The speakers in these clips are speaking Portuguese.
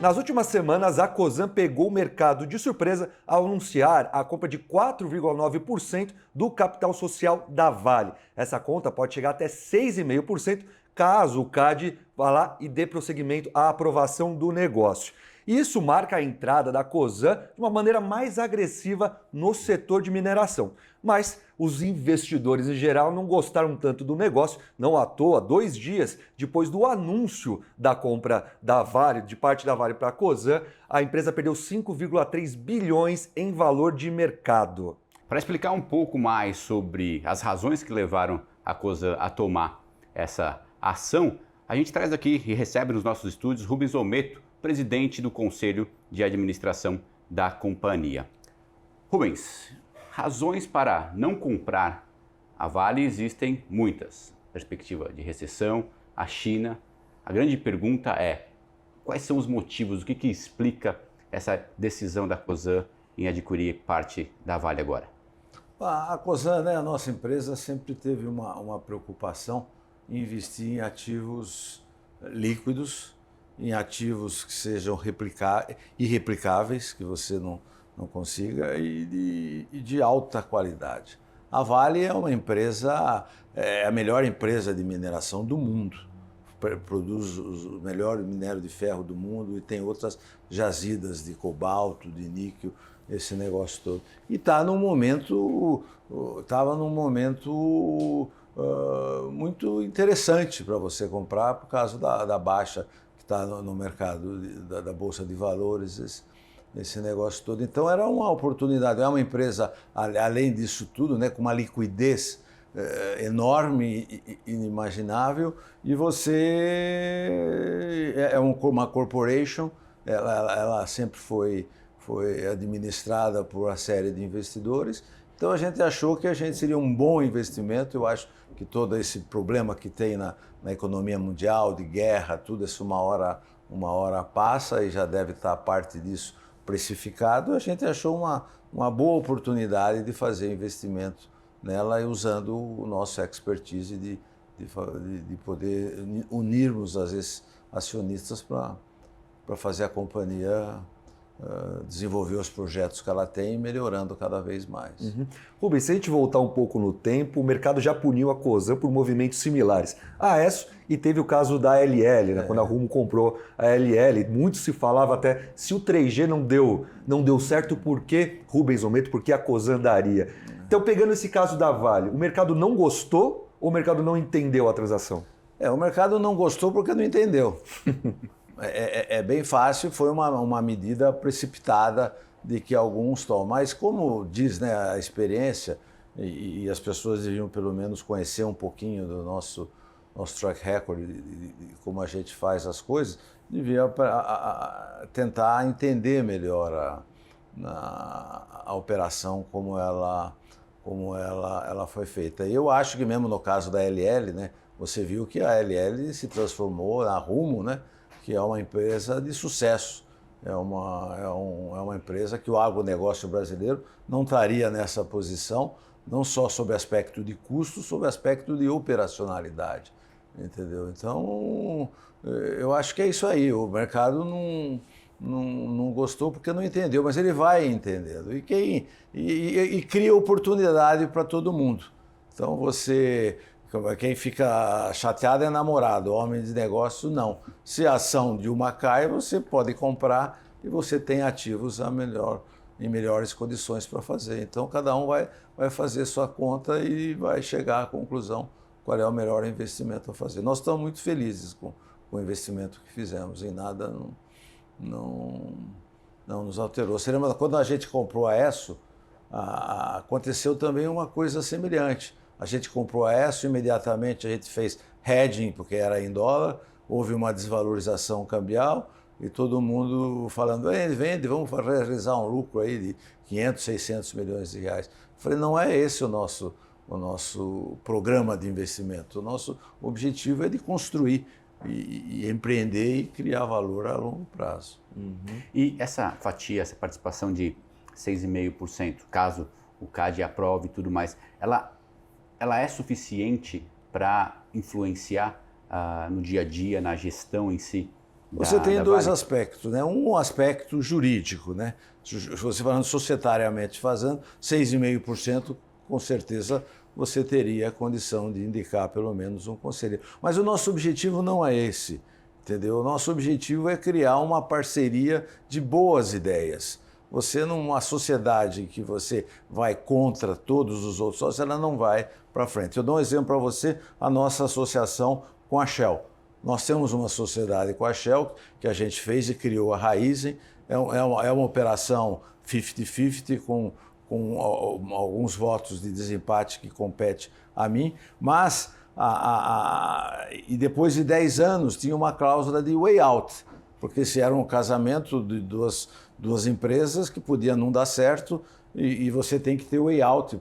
Nas últimas semanas, a Cosan pegou o mercado de surpresa ao anunciar a compra de 4,9% do capital social da Vale. Essa conta pode chegar até 6,5% caso o CAD vá lá e dê prosseguimento à aprovação do negócio. Isso marca a entrada da Cosan de uma maneira mais agressiva no setor de mineração. Mas os investidores em geral não gostaram tanto do negócio, não à toa, 2 dias depois do anúncio da compra da Vale, de parte da Vale para a Cosan, a empresa perdeu 5,3 bilhões em valor de mercado. Para explicar um pouco mais sobre as razões que levaram a Cosan a tomar essa ação, a gente traz aqui e recebe nos nossos estúdios Rubens Ometo, presidente do Conselho de Administração da companhia. Rubens, razões para não comprar a Vale existem muitas. Perspectiva de recessão, a China. A grande pergunta é, quais são os motivos, o que explica essa decisão da Cosan em adquirir parte da Vale agora? A Cosan, né, a nossa empresa, sempre teve uma preocupação em investir em ativos líquidos, em ativos que sejam irreplicáveis, que você não consiga, e de alta qualidade. A Vale é uma empresa, é a melhor empresa de mineração do mundo, produz o melhor minério de ferro do mundo e tem outras jazidas de cobalto, de níquel, esse negócio todo. E estava num momento muito interessante para você comprar por causa da baixa que está no mercado da Bolsa de Valores, esse negócio todo. Então era uma oportunidade, é uma empresa, além disso tudo, né, com uma liquidez enorme e inimaginável, e você é uma corporation, ela sempre foi administrada por uma série de investidores. Então a gente achou que a gente seria um bom investimento. Eu acho que todo esse problema que tem na economia mundial, de guerra, tudo isso uma hora passa e já deve estar parte disso precificado. A gente achou uma boa oportunidade de fazer investimento nela, usando o nosso expertise de poder unirmos as acionistas para fazer a companhia desenvolver os projetos que ela tem, melhorando cada vez mais. Rubens, se a gente voltar um pouco no tempo, o mercado já puniu a Cosan por movimentos similares a ESSO, e teve o caso da ALL, né? Quando a Rumo comprou a ALL, muito se falava até se o 3G não deu certo, por que Rubens Ometo, por que a Cosan daria? Então, pegando esse caso da Vale, o mercado não gostou ou o mercado não entendeu a transação? O mercado não gostou porque não entendeu. É bem fácil, foi uma medida precipitada de que alguns tomam. Mas como diz, né, a experiência, e as pessoas deviam pelo menos conhecer um pouquinho do nosso track record, de como a gente faz as coisas, devia tentar entender melhor a operação, como ela foi feita. E eu acho que mesmo no caso da LL, né, você viu que a LL se transformou na Rumo, né, que é uma empresa de sucesso, é uma empresa que o agronegócio brasileiro não estaria nessa posição, não só sob aspecto de custo, sob aspecto de operacionalidade, entendeu? Então, eu acho que é isso aí, o mercado não gostou porque não entendeu, mas ele vai entendendo, e cria oportunidade para todo mundo. Então, quem fica chateado é namorado, homem de negócio não. Se a ação de uma cai, você pode comprar e você tem ativos em melhores condições para fazer. Então cada um vai fazer sua conta e vai chegar à conclusão qual é o melhor investimento a fazer. Nós estamos muito felizes com o investimento que fizemos, em nada não nos alterou. Você lembra quando a gente comprou a ESSO, aconteceu também uma coisa semelhante. A gente comprou a ESSO, imediatamente a gente fez hedging, porque era em dólar, houve uma desvalorização cambial e todo mundo falando, vende, vamos realizar um lucro aí de 500, 600 milhões de reais. Eu falei, não é esse o nosso programa de investimento. O nosso objetivo é de construir e empreender e criar valor a longo prazo. E essa fatia, essa participação de 6,5%, caso o CAD aprove e tudo mais, ela é suficiente para influenciar no dia a dia, na gestão em si Você tem dois Vale? aspectos, né? Um aspecto jurídico, né? Se você falando societariamente fazendo, 6,5%, com certeza você teria a condição de indicar pelo menos um conselheiro. Mas o nosso objetivo não é esse, entendeu? O nosso objetivo é criar uma parceria de boas ideias. Você, numa sociedade que você vai contra todos os outros sócios, ela não vai para frente. Eu dou um exemplo para você, a nossa associação com a Shell. Nós temos uma sociedade com a Shell que a gente fez e criou a Raizen. É uma operação 50-50 com alguns votos de desempate que compete a mim, mas e depois de 10 anos tinha uma cláusula de way out, porque se era um casamento de duas empresas que podia não dar certo e você tem que ter way out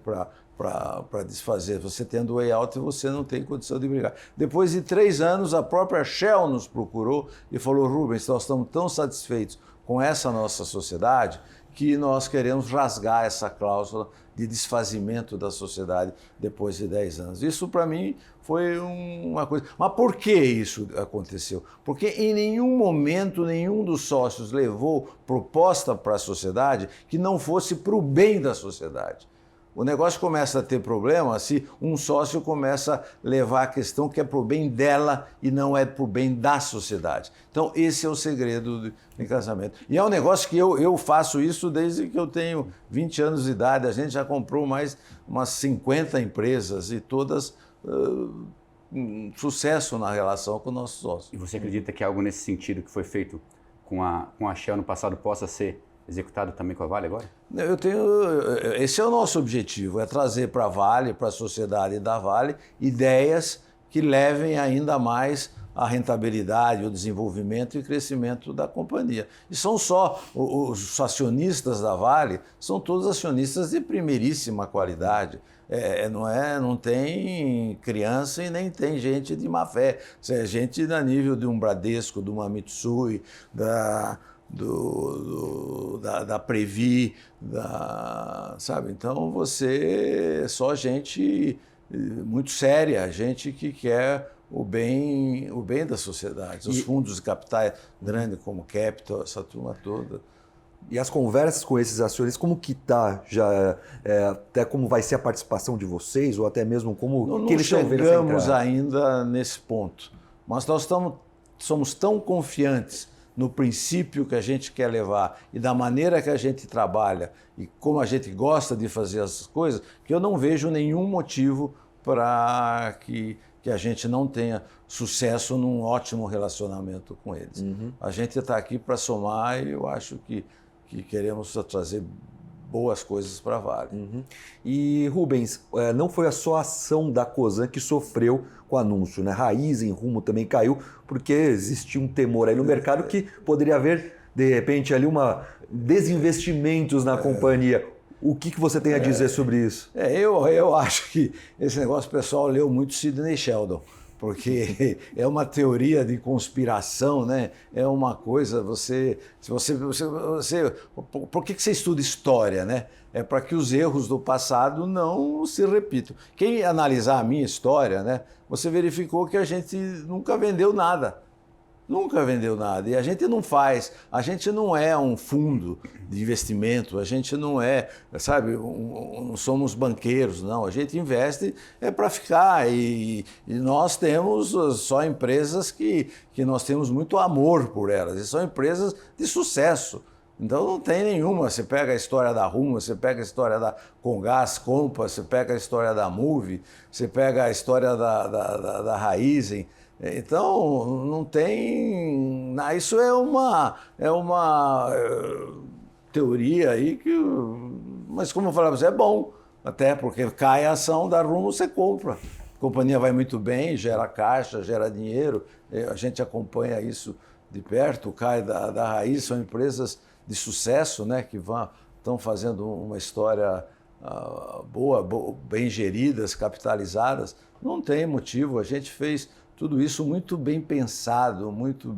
para desfazer. Você tendo way out, você não tem condição de brigar. Depois de 3 anos, a própria Shell nos procurou e falou: Rubens, nós estamos tão satisfeitos com essa nossa sociedade que nós queremos rasgar essa cláusula de desfazimento da sociedade depois de 10 anos. Isso, para mim, foi uma coisa... Mas por que isso aconteceu? Porque em nenhum momento, nenhum dos sócios levou proposta para a sociedade que não fosse para o bem da sociedade. O negócio começa a ter problema se um sócio começa a levar a questão que é para o bem dela e não é para o bem da sociedade. Então, esse é o segredo de casamento. E é um negócio que eu faço isso desde que eu tenho 20 anos de idade. A gente já comprou mais umas 50 empresas e todas um sucesso na relação com o nosso sócio. E você acredita que algo nesse sentido que foi feito com a Shell no passado possa ser executado também com a Vale agora? Esse é o nosso objetivo, é trazer para a Vale, para a sociedade da Vale, ideias que levem ainda mais a rentabilidade, o desenvolvimento e crescimento da companhia. E são só os acionistas da Vale, são todos acionistas de primeiríssima qualidade. Não tem criança e nem tem gente de má fé. É gente a nível de um Bradesco, de uma Mitsui, da Previ, sabe? Então você é só gente muito séria, gente que quer o bem da sociedade. Os fundos de capitais grandes como Capital, essa turma toda. E as conversas com esses acionistas, como que está já, até como vai ser a participação de vocês, ou até mesmo como que eles estão vendo essa entrada? Não chegamos ainda nesse ponto, mas nós somos tão confiantes no princípio que a gente quer levar e da maneira que a gente trabalha e como a gente gosta de fazer as coisas, que eu não vejo nenhum motivo para que a gente não tenha sucesso num ótimo relacionamento com eles. Uhum. A gente está aqui para somar e eu acho que queremos trazer boas coisas para a Vale. Uhum. E Rubens, não foi a só ação da Cosan que sofreu com o anúncio, né? Raizen, Rumo também caiu, porque existia um temor aí no mercado que poderia haver, de repente, ali desinvestimentos na companhia. O que você tem a dizer sobre isso? Eu acho que esse negócio, o pessoal leu muito Sidney Sheldon, porque é uma teoria de conspiração, né? É uma coisa, por que você estuda história, né? É para que os erros do passado não se repitam. Quem analisar a minha história, né? Você verificou que a gente nunca vendeu nada. Nunca vendeu nada. E a gente não é um fundo de investimento, a gente não é, sabe, não somos banqueiros, não. A gente investe para ficar e nós temos só empresas que nós temos muito amor por elas, e são empresas de sucesso. Então não tem nenhuma. Você pega a história da Rumo, você pega a história da Comgás, Compass, você pega a história da Moove, você pega a história da Raizen. Então, não tem... Isso é uma teoria aí que... Mas como eu falava, é bom, até porque cai a ação da Rumo, você compra. A companhia vai muito bem, gera caixa, gera dinheiro, a gente acompanha isso de perto. O CAI da Raiz são empresas de sucesso, né, que estão fazendo uma história boa, bem geridas, capitalizadas. Não tem motivo, a gente fez tudo isso muito bem pensado, muito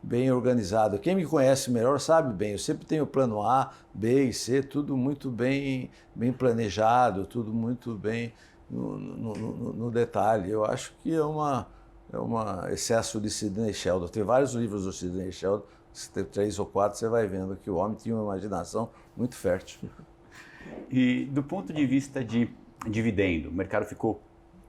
bem organizado. Quem me conhece melhor sabe bem, eu sempre tenho plano A, B e C, tudo muito bem planejado, tudo muito bem no detalhe. Eu acho que é uma excesso de Sidney Sheldon. Tem vários livros do Sidney Sheldon, se tem 3 ou 4, você vai vendo que o homem tinha uma imaginação muito fértil. E do ponto de vista de dividendo, o mercado ficou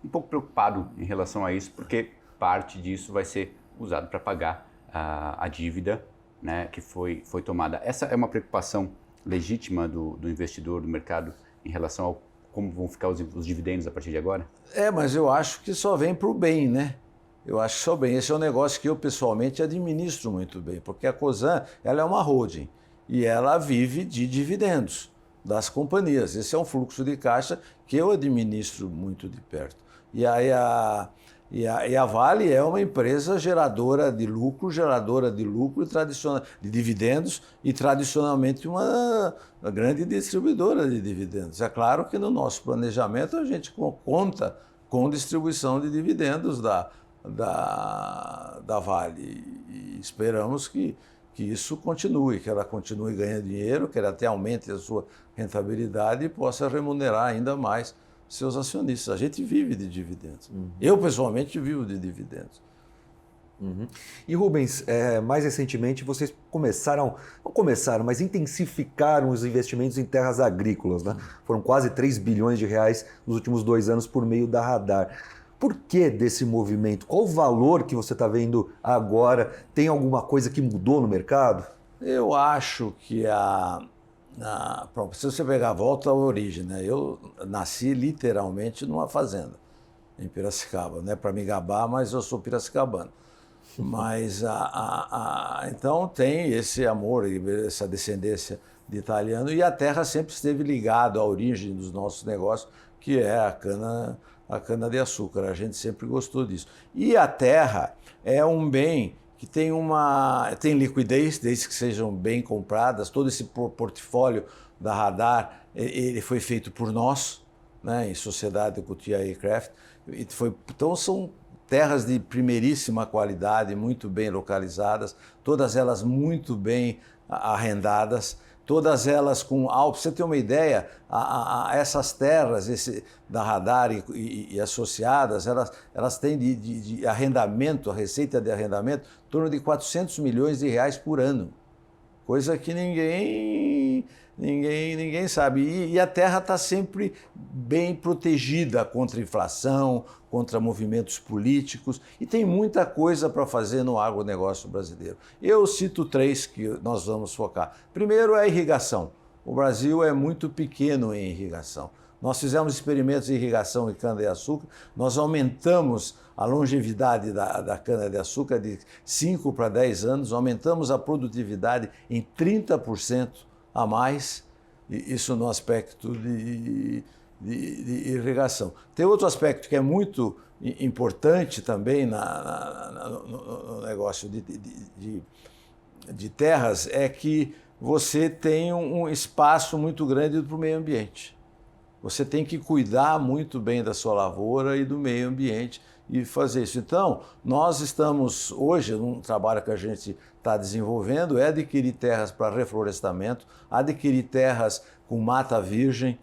um pouco preocupado em relação a isso, porque parte disso vai ser usado para pagar a dívida, né, que foi tomada. Essa é uma preocupação legítima do investidor, do mercado, em relação ao como vão ficar os dividendos a partir de agora? Mas eu acho que só vem para o bem, né? Eu acho que só bem. Esse é um negócio que eu pessoalmente administro muito bem, porque a Cosan, ela é uma holding e ela vive de dividendos das companhias. Esse é um fluxo de caixa que eu administro muito de perto. E aí a Vale é uma empresa geradora de lucro e de dividendos e tradicionalmente uma grande distribuidora de dividendos. É claro que no nosso planejamento a gente conta com distribuição de dividendos da Vale e esperamos que isso continue, que ela continue ganhando dinheiro, que ela até aumente a sua rentabilidade e possa remunerar ainda mais seus acionistas. A gente vive de dividendos. Eu, pessoalmente, vivo de dividendos. E Rubens, mais recentemente vocês mas intensificaram os investimentos em terras agrícolas, né? Foram quase 3 bilhões de reais nos últimos 2 anos por meio da Radar. Por que desse movimento? Qual o valor que você está vendo agora? Tem alguma coisa que mudou no mercado? Eu acho que se você pegar a volta à origem, né? Eu nasci literalmente numa fazenda, em Piracicaba. Não é para me gabar, mas eu sou piracicabano. Mas então tem esse amor, essa descendência de italiano, e a terra sempre esteve ligada à origem dos nossos negócios, que é a cana-de-açúcar. A gente sempre gostou disso. E a terra é um bem que tem liquidez, desde que sejam bem compradas. Todo esse portfólio da Radar, ele foi feito por nós, né, em sociedade com o TIA Craft. Então são terras de primeiríssima qualidade, muito bem localizadas, todas elas muito bem arrendadas, todas elas com... Para você ter uma ideia, essas terras da Radar e associadas, elas têm de arrendamento, a receita de arrendamento, em torno de 400 milhões de reais por ano, coisa que ninguém sabe. E a terra está sempre bem protegida contra inflação, contra movimentos políticos, e tem muita coisa para fazer no agronegócio brasileiro. Eu cito 3 que nós vamos focar. Primeiro é a irrigação. O Brasil é muito pequeno em irrigação. Nós fizemos experimentos de irrigação em cana-de-açúcar, nós aumentamos a longevidade da cana-de-açúcar de 5 para 10 anos, aumentamos a produtividade em 30% a mais, isso no aspecto de irrigação. Tem outro aspecto que é muito importante também no negócio de terras, é que você tem um espaço muito grande para o meio ambiente. Você tem que cuidar muito bem da sua lavoura e do meio ambiente e fazer isso. Então, nós estamos hoje, num trabalho que a gente está desenvolvendo, é adquirir terras para reflorestamento, adquirir terras com mata virgem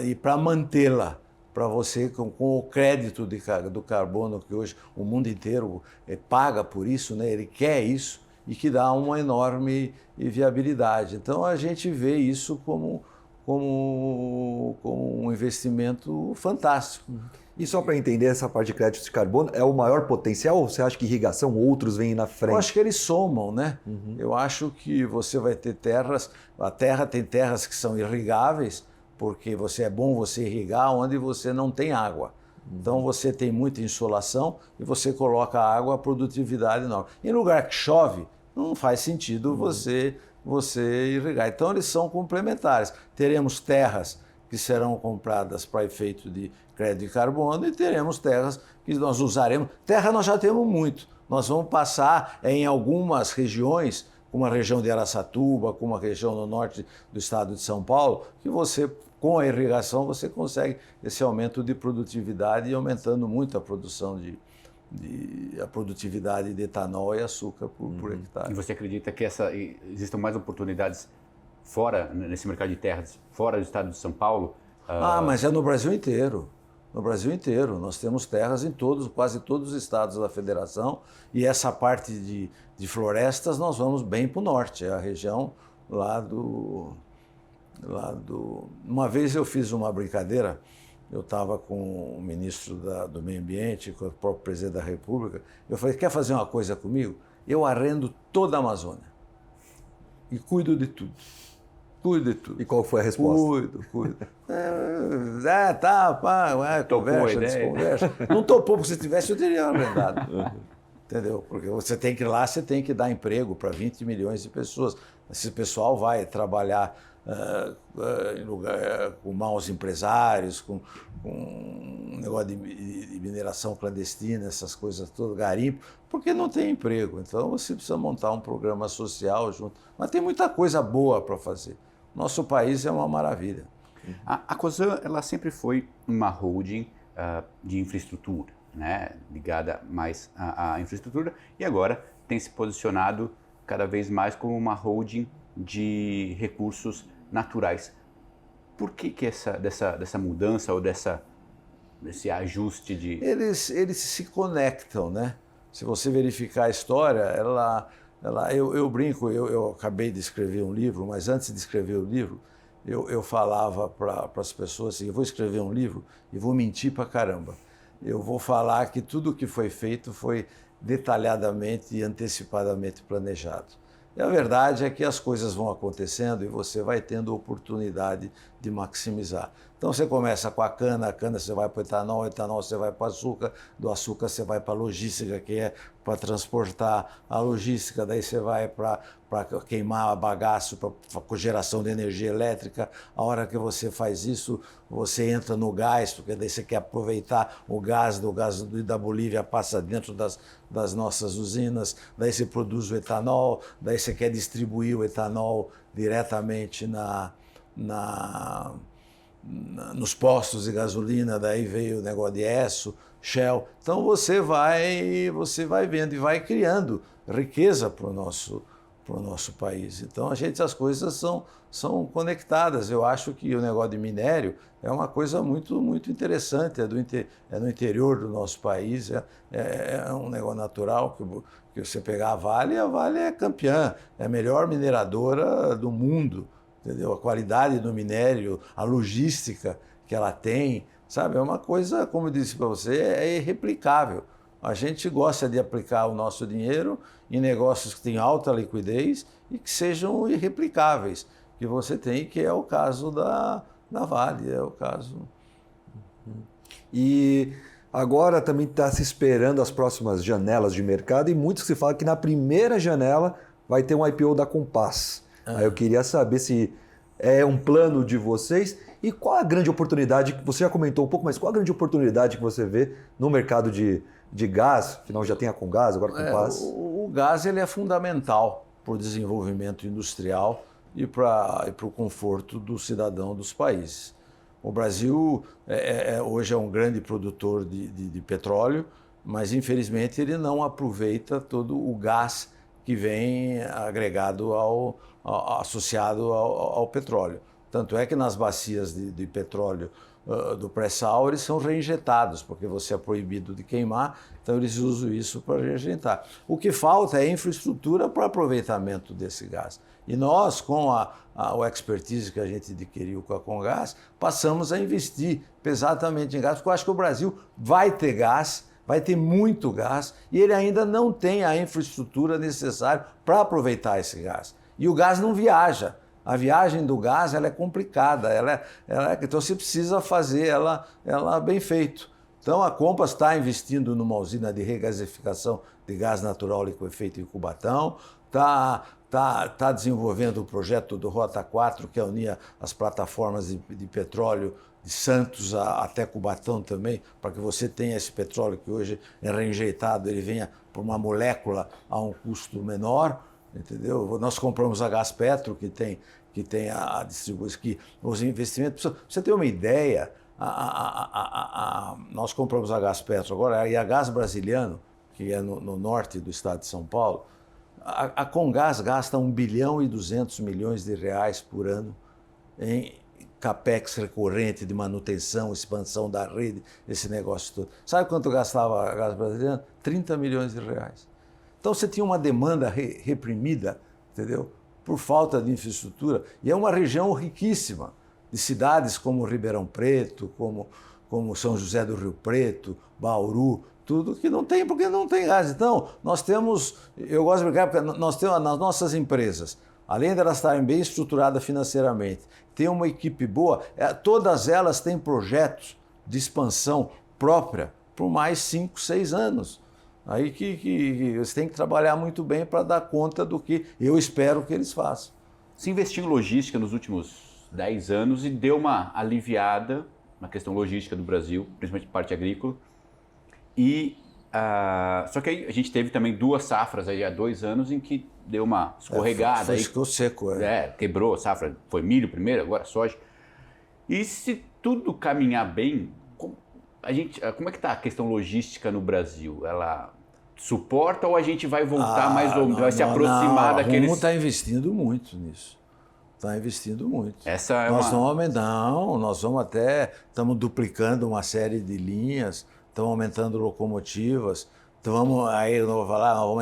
e para mantê-la, para você, com o crédito do carbono que hoje o mundo inteiro paga por isso, né? Ele quer isso e que dá uma enorme viabilidade. Então, a gente vê isso como um investimento fantástico. E só para entender essa parte de crédito de carbono, é o maior potencial ou você acha que irrigação outros vêm na frente? Eu acho que eles somam, né? Eu acho que você vai ter terras, a terra tem terras que são irrigáveis, porque é bom você irrigar onde você não tem água. Então você tem muita insolação e você coloca água, a produtividade enorme. Em lugar que chove, não faz sentido você irrigar. Então eles são complementares. Teremos terras que serão compradas para efeito de crédito de carbono e teremos terras que nós usaremos. Terra nós já temos muito. Nós vamos passar em algumas regiões, como a região de Araçatuba, como a região no norte do estado de São Paulo, que você, com a irrigação, você consegue esse aumento de produtividade e aumentando muito a produção a produtividade de etanol e açúcar por hectare. E você acredita que existam mais oportunidades fora, nesse mercado de terras, fora do estado de São Paulo? Mas é no Brasil inteiro. no Brasil inteiro. Nós temos terras em quase todos os estados da federação, e essa parte de florestas nós vamos bem para o norte, é a região lá do... Uma vez eu fiz uma brincadeira, eu estava com o ministro do Meio Ambiente, com o próprio presidente da República, eu falei, quer fazer uma coisa comigo? Eu arrendo toda a Amazônia e cuido de tudo. Cuido de tudo. E qual foi a resposta? Cuido. Conversa, desconversa. Não topou, porque se tivesse eu teria arrendado. Entendeu? Porque você tem que ir lá, você tem que dar emprego para 20 milhões de pessoas. Esse pessoal vai trabalhar com maus empresários, com negócio de mineração clandestina, essas coisas todas, garimpo, porque não tem emprego. Então você precisa montar um programa social junto. Mas tem muita coisa boa para fazer. Nosso país é uma maravilha. A Cosan, ela sempre foi uma holding de infraestrutura, né? Ligada mais à infraestrutura, e agora tem se posicionado cada vez mais como uma holding de recursos naturais. Por que dessa mudança ou desse ajuste de... Eles se conectam, né? Se você verificar a história, eu brinco, eu acabei de escrever um livro, mas antes de escrever o livro, eu falava para as pessoas assim, eu vou escrever um livro e vou mentir pra caramba. Eu vou falar que tudo o que foi feito foi detalhadamente e antecipadamente planejado. E a verdade é que as coisas vão acontecendo e você vai tendo oportunidade de maximizar. Então você começa com a cana você vai para o etanol você vai para o açúcar, do açúcar você vai para a logística, que é para transportar a logística, daí você vai para queimar bagaço, para geração de energia elétrica. A hora que você faz isso, você entra no gás, porque daí você quer aproveitar o gás da Bolívia, passa dentro das nossas usinas, daí você produz o etanol, daí você quer distribuir o etanol diretamente nos postos de gasolina, daí veio o negócio de Esso, Shell. Então você vai vendo e vai criando riqueza para o nosso país. Então as coisas são conectadas. Eu acho que o negócio de minério é uma coisa muito, muito interessante, é no interior do nosso país, é um negócio natural que você pegar a Vale é campeã, é a melhor mineradora do mundo. Entendeu? A qualidade do minério, a logística que ela tem, sabe? É uma coisa, como eu disse para você, é irreplicável. A gente gosta de aplicar o nosso dinheiro em negócios que têm alta liquidez e que sejam irreplicáveis, que você tem, que é o caso da Vale, é o caso. E agora também está se esperando as próximas janelas de mercado e muitos se falam que na primeira janela vai ter um IPO da Compass. Aí eu queria saber se é um plano de vocês e qual a grande oportunidade, que você já comentou um pouco, mas qual a grande oportunidade que você vê no mercado de gás, afinal já tem a Comgás, agora a Compass? O gás ele é fundamental para o desenvolvimento industrial e para o conforto do cidadão dos países. O Brasil hoje é um grande produtor de petróleo, mas infelizmente ele não aproveita todo o gás que vem agregado associado ao petróleo. Tanto é que nas bacias de petróleo do pré-sal eles são reinjetados, porque você é proibido de queimar, então eles usam isso para reinjetar. O que falta é infraestrutura para aproveitamento desse gás. E nós, com a expertise que a gente adquiriu com a Comgás, passamos a investir pesadamente em gás, porque eu acho que o Brasil vai ter gás, vai ter muito gás, e ele ainda não tem a infraestrutura necessária para aproveitar esse gás. E o gás não viaja. A viagem do gás ela é complicada, então você precisa fazer ela bem feito. Então a Compass está investindo numa usina de regasificação de gás natural liquefeito em Cubatão, está desenvolvendo o projeto do Rota 4, que unia as plataformas de petróleo de Santos até Cubatão também, para que você tenha esse petróleo que hoje é reinjeitado, ele venha por uma molécula a um custo menor, entendeu? Nós compramos a Gaspetro, que tem a distribuição, que os investimentos... Pra você ter uma ideia, nós compramos a Gaspetro agora, e a Gás Brasiliano, que é no norte do estado de São Paulo, a Comgás gasta 1 bilhão e 200 milhões de reais por ano capex recorrente de manutenção, expansão da rede, esse negócio todo. Sabe quanto gastava a Gás Brasileira? 30 milhões de reais. Então você tinha uma demanda reprimida, entendeu? Por falta de infraestrutura. E é uma região riquíssima, de cidades como Ribeirão Preto, como São José do Rio Preto, Bauru, tudo que não tem, porque não tem gás. Então, nós temos, eu gosto de brincar, porque nós temos nas nossas empresas, além de elas estarem bem estruturadas financeiramente, tem uma equipe boa, todas elas têm projetos de expansão própria por mais 5, 6 anos. Aí que você tem que trabalhar muito bem para dar conta do que eu espero que eles façam. Se investiu em logística nos últimos 10 anos e deu uma aliviada na questão logística do Brasil, principalmente parte agrícola. Só que aí a gente teve também 2 safras aí há 2 anos em que deu uma escorregada. Ficou seco. Quebrou a safra. Foi milho primeiro, agora soja. E se tudo caminhar bem, como é que está a questão logística no Brasil? Ela suporta ou a gente vai voltar mais ou menos, vai se aproximar daqueles... O Rumo está investindo muito nisso. Está investindo muito. Nós vamos até, estamos duplicando uma série de linhas, estamos aumentando locomotivas, vamos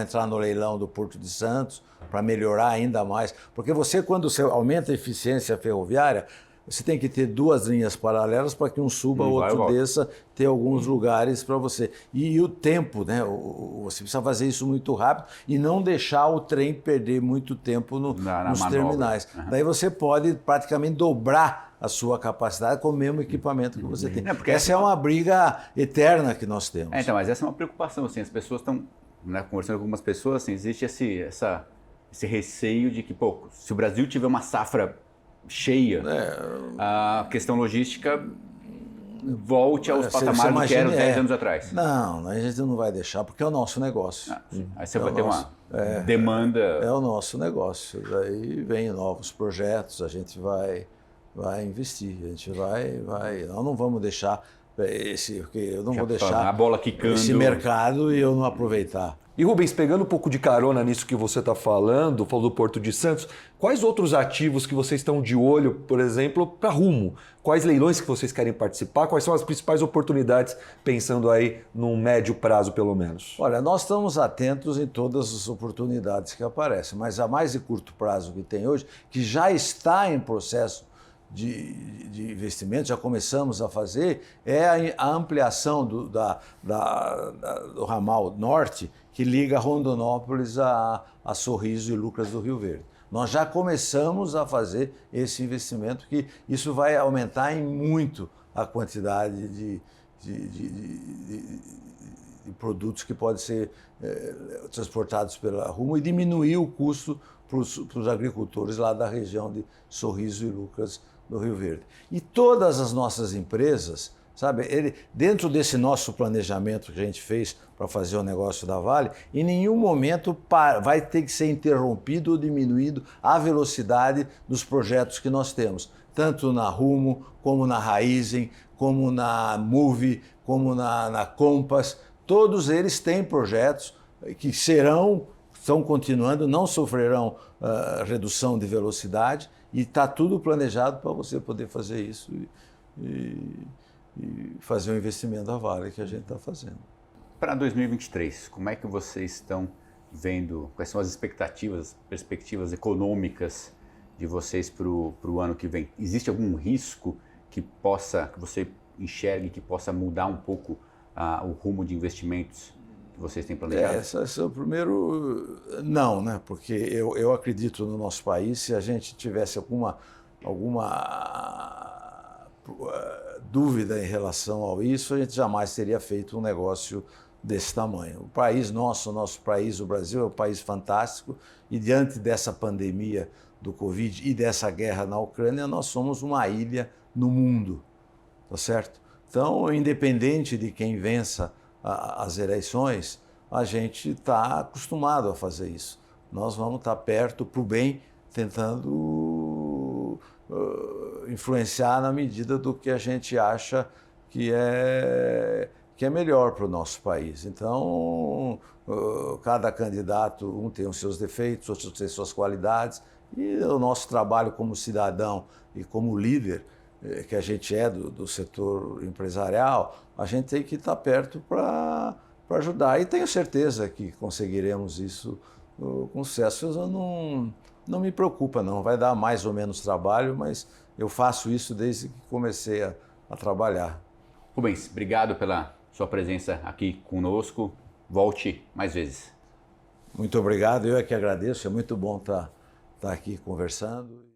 entrar no leilão do Porto de Santos para melhorar ainda mais. Porque quando você aumenta a eficiência ferroviária, você tem que ter 2 linhas paralelas para que um suba, o outro desça, ter alguns lugares para você. E o tempo, né? Você precisa fazer isso muito rápido e não deixar o trem perder muito tempo nos terminais. Uhum. Daí você pode praticamente dobrar a sua capacidade com o mesmo equipamento que você tem. Essa é uma briga eterna que nós temos. Então, mas essa é uma preocupação. Assim, as pessoas estão, conversando com algumas pessoas, assim, existe esse receio de que, se o Brasil tiver uma safra cheia, a questão logística volte aos patamares que eram 10 anos atrás. Não, a gente não vai deixar, porque é o nosso negócio. Aí você vai ter uma demanda... É o nosso negócio. Daí vem novos projetos, a gente vai investir, a gente vai... Nós não vamos deixar porque eu não vou deixar a bola quicando. Esse mercado e eu não aproveitar. E Rubens, pegando um pouco de carona nisso que você está falou do Porto de Santos, quais outros ativos que vocês estão de olho, por exemplo, para Rumo? Quais leilões que vocês querem participar? Quais são as principais oportunidades, pensando aí num médio prazo, pelo menos? Olha, nós estamos atentos em todas as oportunidades que aparecem, mas a mais de curto prazo que tem hoje, que já está em processo de investimento, já começamos a fazer, é a ampliação do ramal norte, que liga Rondonópolis a Sorriso e Lucas do Rio Verde. Nós já começamos a fazer esse investimento, que isso vai aumentar em muito a quantidade de produtos que podem ser transportados pela Rumo e diminuir o custo para os agricultores lá da região de Sorriso e Lucas do Rio Verde. E todas as nossas empresas, sabe, dentro desse nosso planejamento que a gente fez para fazer o negócio da Vale, em nenhum momento vai ter que ser interrompido ou diminuído a velocidade dos projetos que nós temos, tanto na Rumo, como na Raizen, como na Move, como na Compass. Todos eles têm projetos que estão continuando, não sofrerão redução de velocidade, e está tudo planejado para você poder fazer isso e fazer o investimento da Vale que a gente está fazendo. Para 2023, como é que vocês estão vendo, quais são as expectativas, perspectivas econômicas de vocês para o ano que vem? Existe algum risco que você enxergue que possa mudar um pouco o rumo de investimentos que vocês têm planejado? Esse é o primeiro... Não, né? Porque eu acredito no nosso país, se a gente tivesse alguma dúvida em relação a isso, a gente jamais teria feito um negócio desse tamanho. O país nosso país, o Brasil, é um país fantástico, e diante dessa pandemia do Covid e dessa guerra na Ucrânia, nós somos uma ilha no mundo, tá certo? Então, independente de quem vença as eleições, a gente está acostumado a fazer isso. Nós vamos estar perto para o bem, tentando influenciar na medida do que a gente acha que é melhor para o nosso país. Então, cada candidato, um tem os seus defeitos, outros têm suas qualidades, e o nosso trabalho como cidadão e como líder que a gente é do setor empresarial, a gente tem que estar perto para ajudar. E tenho certeza que conseguiremos isso com sucesso. Eu não me preocupa, não. Vai dar mais ou menos trabalho, mas eu faço isso desde que comecei a trabalhar. Rubens, obrigado pela sua presença aqui conosco. Volte mais vezes. Muito obrigado, eu é que agradeço. É muito bom estar aqui conversando.